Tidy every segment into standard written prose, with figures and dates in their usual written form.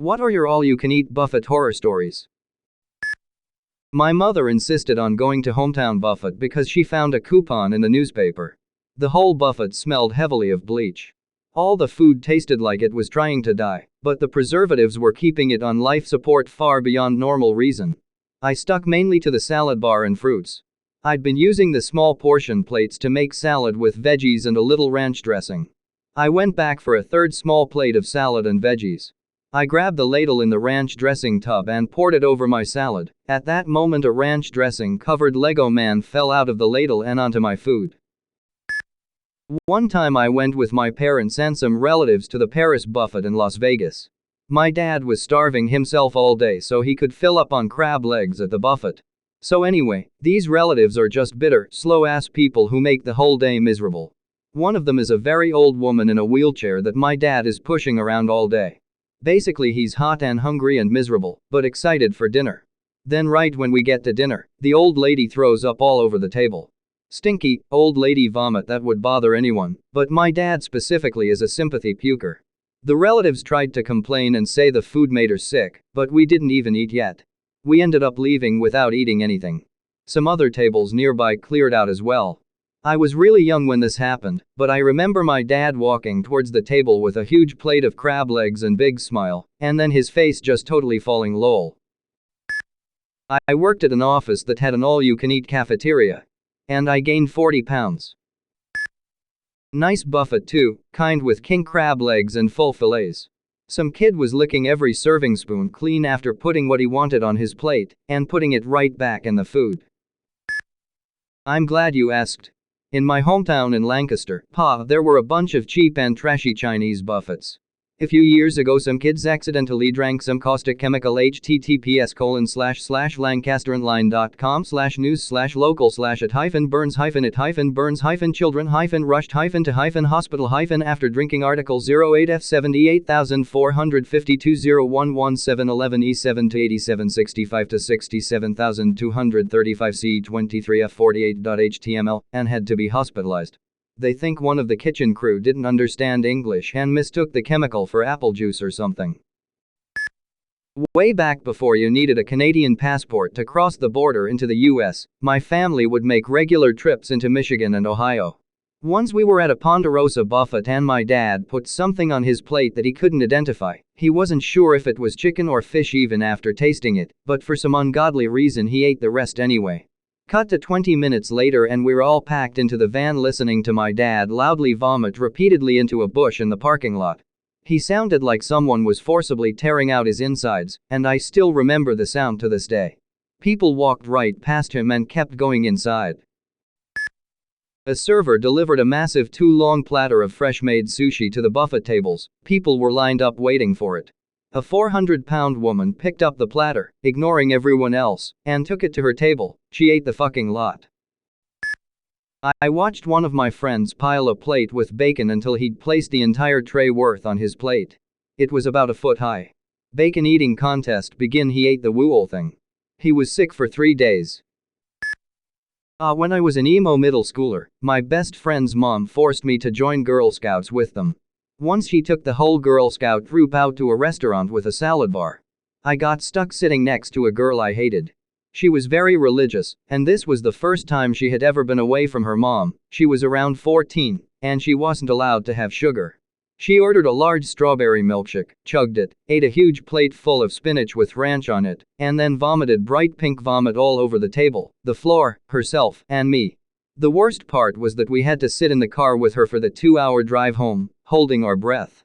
What are your all-you-can-eat buffet horror stories? My mother insisted on going to Hometown Buffet because she found a coupon in the newspaper. The whole buffet smelled heavily of bleach. All the food tasted like it was trying to die, but the preservatives were keeping it on life support far beyond normal reason. I stuck mainly to the salad bar and fruits. I'd been using the small portion plates to make salad with veggies and a little ranch dressing. I went back for a third small plate of salad and veggies. I grabbed the ladle in the ranch dressing tub and poured it over my salad. At that moment, a ranch dressing covered Lego man fell out of the ladle and onto my food. One time I went with my parents and some relatives to the Paris Buffet in Las Vegas. My dad was starving himself all day so he could fill up on crab legs at the buffet. So anyway, these relatives are just bitter, slow-ass people who make the whole day miserable. One of them is a very old woman in a wheelchair that my dad is pushing around all day. Basically, he's hot and hungry and miserable, but excited for dinner. Then right when we get to dinner, the old lady throws up all over the table. Stinky, old lady vomit that would bother anyone, but my dad specifically is a sympathy puker. The relatives tried to complain and say the food made her sick, but we didn't even eat yet. We ended up leaving without eating anything. Some other tables nearby cleared out as well. I was really young when this happened, but I remember my dad walking towards the table with a huge plate of crab legs and big smile, and then his face just totally falling lol. I worked at an office that had an all-you-can-eat cafeteria. And I gained 40 pounds. Nice buffet too, kind with king crab legs and full fillets. Some kid was licking every serving spoon clean after putting what he wanted on his plate, and putting it right back in the food. I'm glad you asked. In my hometown in Lancaster, there were a bunch of cheap and trashy Chinese buffets. A few years ago some kids accidentally drank some caustic chemical. https://lancasteronline.com/news/local/it-burns-burns-children-rushed-to-hospital- after drinking article 08F78,452-011711E7-8765-67235 C23F48.html and had to be hospitalized. They think one of the kitchen crew didn't understand English and mistook the chemical for apple juice or something. Way back before you needed a Canadian passport to cross the border into the US, my family would make regular trips into Michigan and Ohio. Once we were at a Ponderosa buffet and my dad put something on his plate that he couldn't identify. He wasn't sure if it was chicken or fish even after tasting it, but for some ungodly reason he ate the rest anyway. Cut to 20 minutes later and we're all packed into the van listening to my dad loudly vomit repeatedly into a bush in the parking lot. He sounded like someone was forcibly tearing out his insides, and I still remember the sound to this day. People walked right past him and kept going inside. A server delivered a massive 2-long platter of fresh-made sushi to the buffet tables. People were lined up waiting for it. A 400-pound woman picked up the platter, ignoring everyone else, and took it to her table. She ate the fucking lot. I watched one of my friends pile a plate with bacon until he'd placed the entire tray worth on his plate. It was about a foot high. Bacon eating contest begin. He ate the whole thing. He was sick for 3 days. When I was an emo middle schooler, my best friend's mom forced me to join Girl Scouts with them. Once she took the whole Girl Scout troop out to a restaurant with a salad bar. I got stuck sitting next to a girl I hated. She was very religious, and this was the first time she had ever been away from her mom. She was around 14, and she wasn't allowed to have sugar. She ordered a large strawberry milkshake, chugged it, ate a huge plate full of spinach with ranch on it, and then vomited bright pink vomit all over the table, the floor, herself, and me. The worst part was that we had to sit in the car with her for the 2-hour drive home, holding our breath.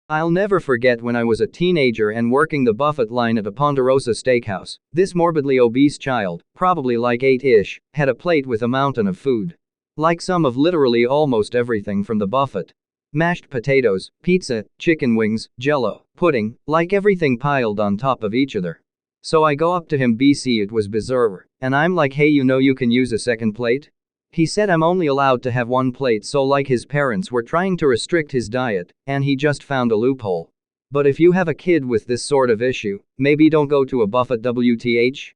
I'll never forget when I was a teenager and working the buffet line at a Ponderosa steakhouse. This morbidly obese child, probably like 8-ish, had a plate with a mountain of food. Like some of literally almost everything from the buffet. Mashed potatoes, pizza, chicken wings, jello, pudding, like everything piled on top of each other. So I go up to him, it was bizarre, and I'm like, hey, you can use a second plate? He said I'm only allowed to have one plate, so like his parents were trying to restrict his diet, and he just found a loophole. But if you have a kid with this sort of issue, maybe don't go to a buffet WTH.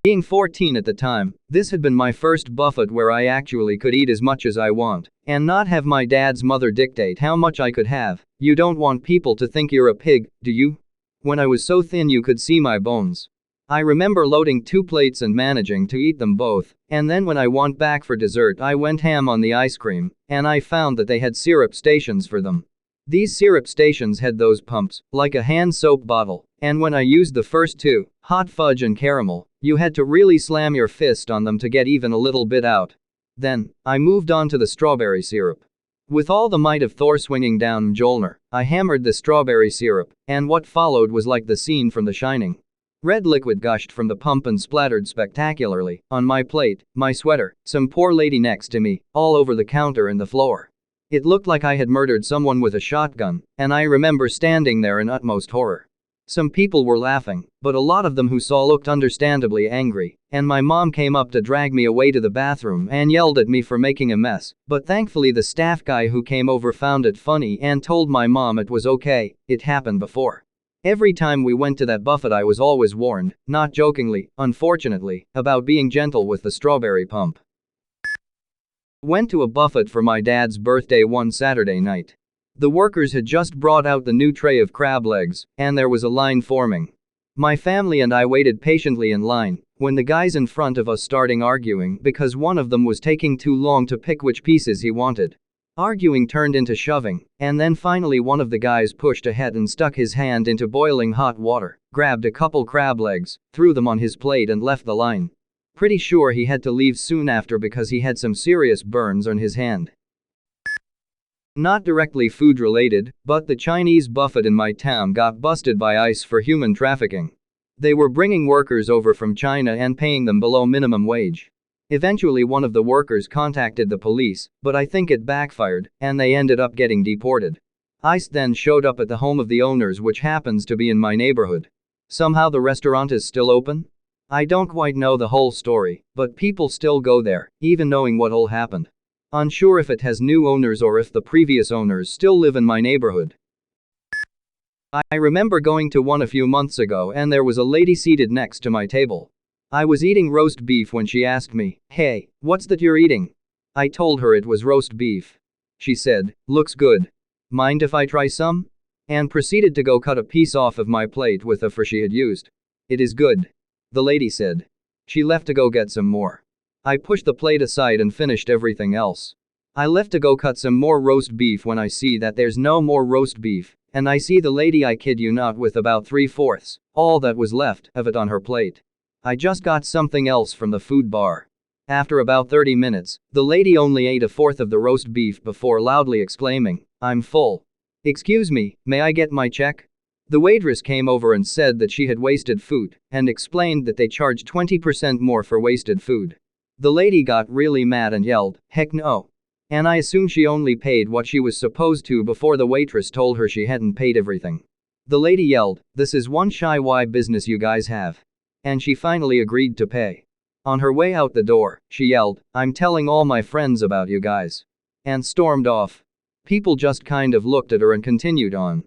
Being 14 at the time, this had been my first buffet where I actually could eat as much as I want and not have my dad's mother dictate how much I could have. You don't want people to think you're a pig, do you? When I was so thin you could see my bones. I remember loading 2 plates and managing to eat them both, and then when I went back for dessert I went ham on the ice cream, and I found that they had syrup stations for them. These syrup stations had those pumps, like a hand soap bottle, and when I used the first 2, hot fudge and caramel, you had to really slam your fist on them to get even a little bit out. Then, I moved on to the strawberry syrup. With all the might of Thor swinging down Mjolnir, I hammered the strawberry syrup, and what followed was like the scene from The Shining. Red liquid gushed from the pump and splattered spectacularly on my plate, my sweater, some poor lady next to me, all over the counter and the floor. It looked like I had murdered someone with a shotgun, and I remember standing there in utmost horror. Some people were laughing, but a lot of them who saw looked understandably angry, and my mom came up to drag me away to the bathroom and yelled at me for making a mess, but thankfully the staff guy who came over found it funny and told my mom it was okay, it happened before. Every time we went to that buffet I was always warned, not jokingly, unfortunately, about being gentle with the strawberry pump. Went to a buffet for my dad's birthday one Saturday night. The workers had just brought out the new tray of crab legs, and there was a line forming. My family and I waited patiently in line, when the guys in front of us started arguing because one of them was taking too long to pick which pieces he wanted. Arguing turned into shoving, and then finally one of the guys pushed ahead and stuck his hand into boiling hot water, grabbed a couple crab legs, threw them on his plate and left the line. Pretty sure he had to leave soon after because he had some serious burns on his hand. Not directly food related, but the Chinese buffet in my town got busted by ICE for human trafficking. They were bringing workers over from China and paying them below minimum wage. Eventually one of the workers contacted the police, but I think it backfired, and they ended up getting deported. ICE then showed up at the home of the owners, which happens to be in my neighborhood. Somehow the restaurant is still open? I don't quite know the whole story, but people still go there, even knowing what all happened. Unsure if it has new owners or if the previous owners still live in my neighborhood. I remember going to one a few months ago and there was a lady seated next to my table. I was eating roast beef when she asked me, "Hey, what's that you're eating?" I told her it was roast beef. She said, "Looks good. Mind if I try some?" And proceeded to go cut a piece off of my plate with the fork she had used. "It is good," the lady said. She left to go get some more. I pushed the plate aside and finished everything else. I left to go cut some more roast beef when I see that there's no more roast beef, and I see the lady, I kid you not, with about 3/4, all that was left of it on her plate. I just got something else from the food bar. After about 30 minutes, the lady only ate 1/4 of the roast beef before loudly exclaiming, "I'm full. Excuse me, may I get my check?" The waitress came over and said that she had wasted food, and explained that they charge 20% more for wasted food. The lady got really mad and yelled, "Heck no." And I assume she only paid what she was supposed to before the waitress told her she hadn't paid everything. The lady yelled, "This is one shy why business you guys have." And she finally agreed to pay. On her way out the door, she yelled, "I'm telling all my friends about you guys." And stormed off. People just kind of looked at her and continued on.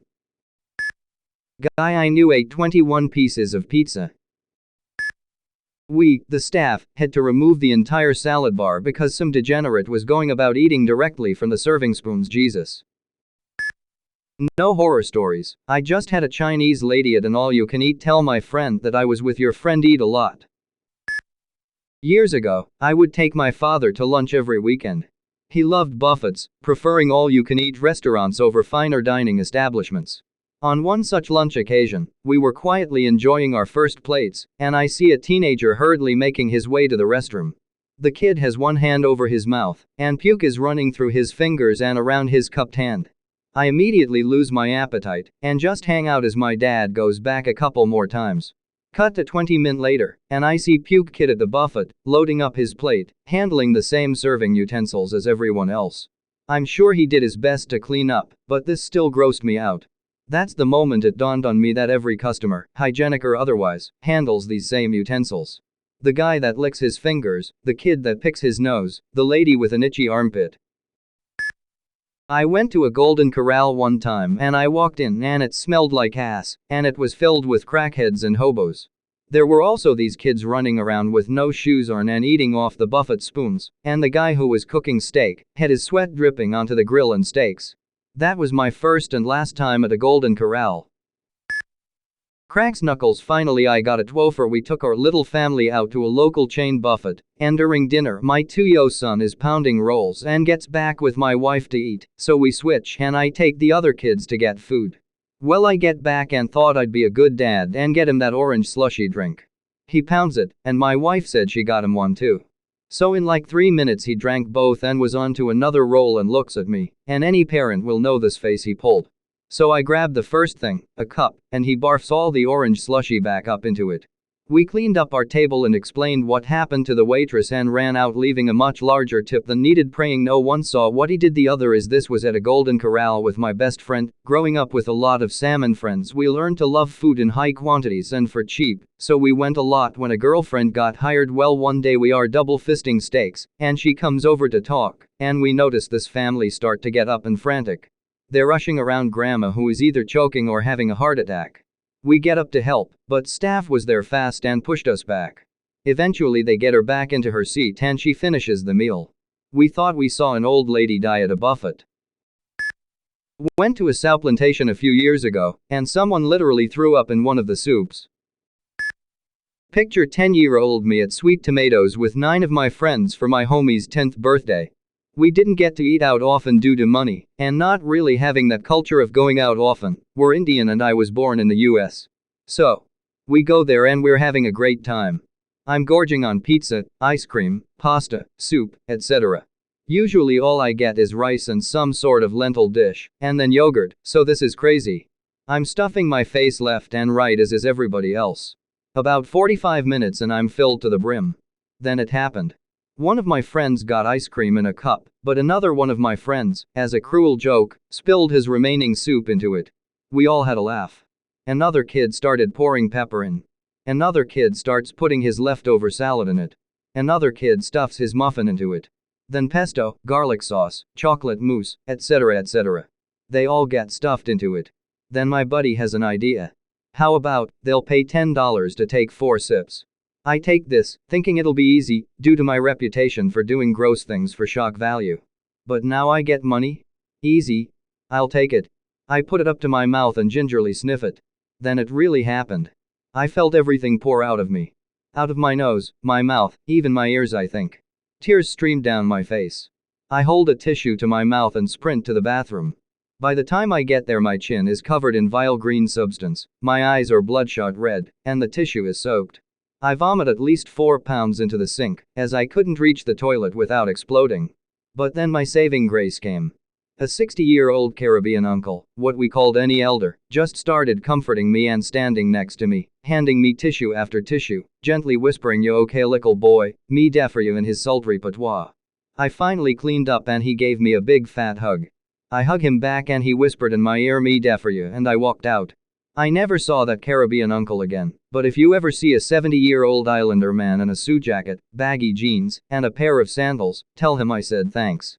Guy I knew ate 21 pieces of pizza. We, the staff, had to remove the entire salad bar because some degenerate was going about eating directly from the serving spoons. Jesus. No horror stories. I just had a Chinese lady at an all-you-can-eat tell my friend that I was with your friend eat a lot. Years ago, I would take my father to lunch every weekend. He loved buffets, preferring all-you-can-eat restaurants over finer dining establishments. On one such lunch occasion, we were quietly enjoying our first plates, and I see a teenager hurriedly making his way to the restroom. The kid has one hand over his mouth, and puke is running through his fingers and around his cupped hand. I immediately lose my appetite, and just hang out as my dad goes back a couple more times. Cut to 20 minutes later, and I see puke kid at the buffet, loading up his plate, handling the same serving utensils as everyone else. I'm sure he did his best to clean up, but this still grossed me out. That's the moment it dawned on me that every customer, hygienic or otherwise, handles these same utensils. The guy that licks his fingers, the kid that picks his nose, the lady with an itchy armpit. I went to a Golden Corral one time and I walked in and it smelled like ass, and it was filled with crackheads and hobos. There were also these kids running around with no shoes on and eating off the buffet spoons, and the guy who was cooking steak had his sweat dripping onto the grill and steaks. That was my first and last time at a Golden Corral. Cracks knuckles. Finally I got a twofer. We took our little family out to a local chain buffet, and during dinner my 2-year-old son is pounding rolls and gets back with my wife to eat, so we switch and I take the other kids to get food. Well, I get back and thought I'd be a good dad and get him that orange slushy drink. He pounds it, and my wife said she got him one too. So in like 3 minutes he drank both and was on to another roll and looks at me, and any parent will know this face he pulled. So I grabbed the first thing, a cup, and he barfs all the orange slushy back up into it. We cleaned up our table and explained what happened to the waitress and ran out, leaving a much larger tip than needed, praying no one saw what he did. The other is this was at a Golden Corral with my best friend. Growing up with a lot of salmon friends, we learned to love food in high quantities and for cheap, so we went a lot when a girlfriend got hired. Well, one day we are double fisting steaks, and she comes over to talk, and we notice this family start to get up and frantic. They're rushing around grandma, who is either choking or having a heart attack. We get up to help, but staff was there fast and pushed us back. Eventually they get her back into her seat and she finishes the meal. We thought we saw an old lady die at a buffet. Went to a sow plantation a few years ago, and someone literally threw up in one of the soups. Picture 10-year-old me at Sweet Tomatoes with 9 of my friends for my homie's 10th birthday. We didn't get to eat out often due to money, and not really having that culture of going out often. We're Indian and I was born in the US. So, we go there and we're having a great time. I'm gorging on pizza, ice cream, pasta, soup, etc. Usually all I get is rice and some sort of lentil dish, and then yogurt, so this is crazy. I'm stuffing my face left and right as is everybody else. About 45 minutes and I'm filled to the brim. Then it happened. One of my friends got ice cream in a cup, but another one of my friends, as a cruel joke, spilled his remaining soup into it. We all had a laugh. Another kid started pouring pepper in. Another kid starts putting his leftover salad in it. Another kid stuffs his muffin into it. Then pesto, garlic sauce, chocolate mousse, etc. etc. They all get stuffed into it. Then my buddy has an idea. How about, they'll pay $10 to take 4 sips. I take this, thinking it'll be easy, due to my reputation for doing gross things for shock value. But now I get money? Easy. I'll take it. I put it up to my mouth and gingerly sniff it. Then it really happened. I felt everything pour out of me. Out of my nose, my mouth, even my ears, I think. Tears streamed down my face. I hold a tissue to my mouth and sprint to the bathroom. By the time I get there, my chin is covered in vile green substance, my eyes are bloodshot red, and the tissue is soaked. I vomit at least 4 pounds into the sink, as I couldn't reach the toilet without exploding. But then my saving grace came. A 60-year-old Caribbean uncle, what we called any elder, just started comforting me and standing next to me, handing me tissue after tissue, gently whispering, "You okay, little boy, me there for you," in his sultry patois. I finally cleaned up and he gave me a big fat hug. I hug him back and he whispered in my ear, "Me there for you," and I walked out. I never saw that Caribbean uncle again, but if you ever see a 70-year-old Islander man in a suit jacket, baggy jeans, and a pair of sandals, tell him I said thanks.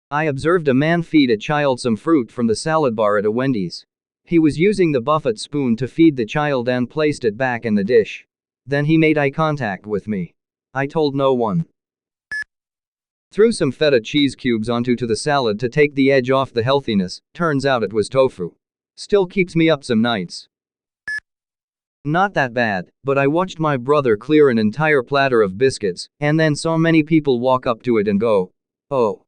I observed a man feed a child some fruit from the salad bar at a Wendy's. He was using the buffet spoon to feed the child and placed it back in the dish. Then he made eye contact with me. I told no one. Threw some feta cheese cubes onto the salad to take the edge off the healthiness, turns out it was tofu. Still keeps me up some nights. Not that bad, but I watched my brother clear an entire platter of biscuits, and then saw many people walk up to it and go, "Oh."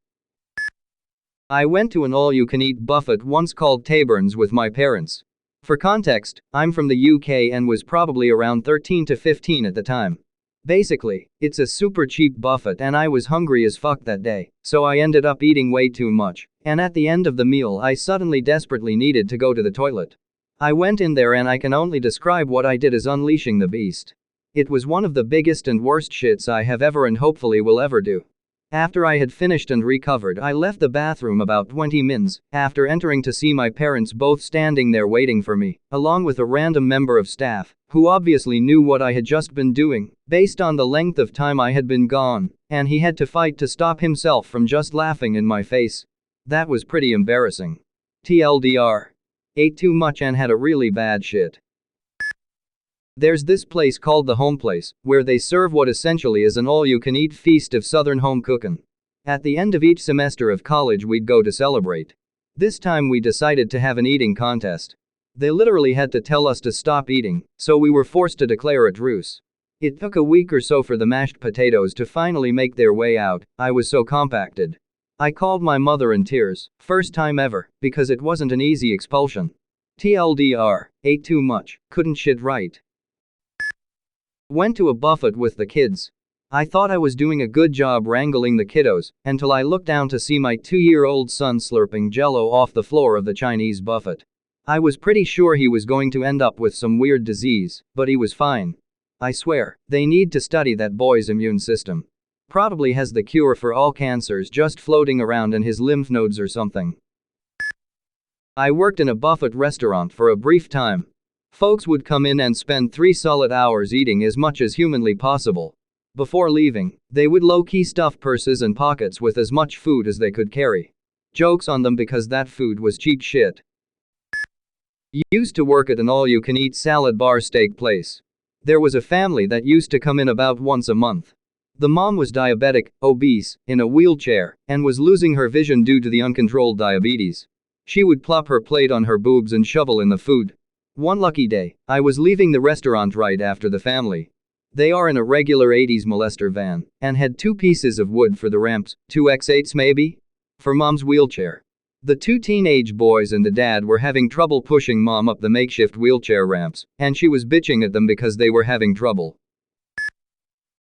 I went to an all-you-can-eat buffet once called Taborn's with my parents. For context, I'm from the UK and was probably around 13 to 15 at the time. Basically, it's a super cheap buffet and I was hungry as fuck that day, so I ended up eating way too much, and at the end of the meal I suddenly desperately needed to go to the toilet. I went in there and I can only describe what I did as unleashing the beast. It was one of the biggest and worst shits I have ever and hopefully will ever do. After I had finished and recovered, I left the bathroom about 20 minutes after entering to see my parents both standing there waiting for me, along with a random member of staff, who obviously knew what I had just been doing, based on the length of time I had been gone, and he had to fight to stop himself from just laughing in my face. That was pretty embarrassing. TLDR. Ate too much and had a really bad shit. There's this place called the Home Place, where they serve what essentially is an all-you-can-eat feast of southern home cooking. At the end of each semester of college we'd go to celebrate. This time we decided to have an eating contest. They literally had to tell us to stop eating, so we were forced to declare a truce. It took a week or so for the mashed potatoes to finally make their way out. I was so compacted. I called my mother in tears, first time ever, because it wasn't an easy expulsion. TLDR, ate too much, couldn't shit right. Went to a buffet with the kids. I thought I was doing a good job wrangling the kiddos, until I looked down to see my 2-year-old son slurping jello off the floor of the Chinese buffet. I was pretty sure he was going to end up with some weird disease, but he was fine. I swear, they need to study that boy's immune system. Probably has the cure for all cancers just floating around in his lymph nodes or something. I worked in a buffet restaurant for a brief time. Folks would come in and spend 3 solid hours eating as much as humanly possible. Before leaving, they would low-key stuff purses and pockets with as much food as they could carry. Jokes on them because that food was cheap shit. Used to work at an all-you-can-eat salad bar steak place. There was a family that used to come in about once a month. The mom was diabetic, obese, in a wheelchair, and was losing her vision due to the uncontrolled diabetes. She would plop her plate on her boobs and shovel in the food. One lucky day, I was leaving the restaurant right after the family. They are in a regular 80s molester van, and had 2 pieces of wood for the ramps, 2x8s maybe? For mom's wheelchair. The 2 teenage boys and the dad were having trouble pushing mom up the makeshift wheelchair ramps, and she was bitching at them because they were having trouble.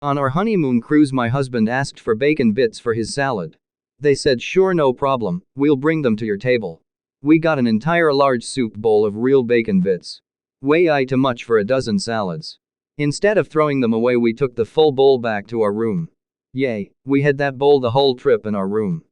On our honeymoon cruise my husband asked for bacon bits for his salad. They said sure, no problem, we'll bring them to your table. We got an entire large soup bowl of real bacon bits. Way too much for a dozen salads. Instead of throwing them away we took the full bowl back to our room. Yay, we had that bowl the whole trip in our room.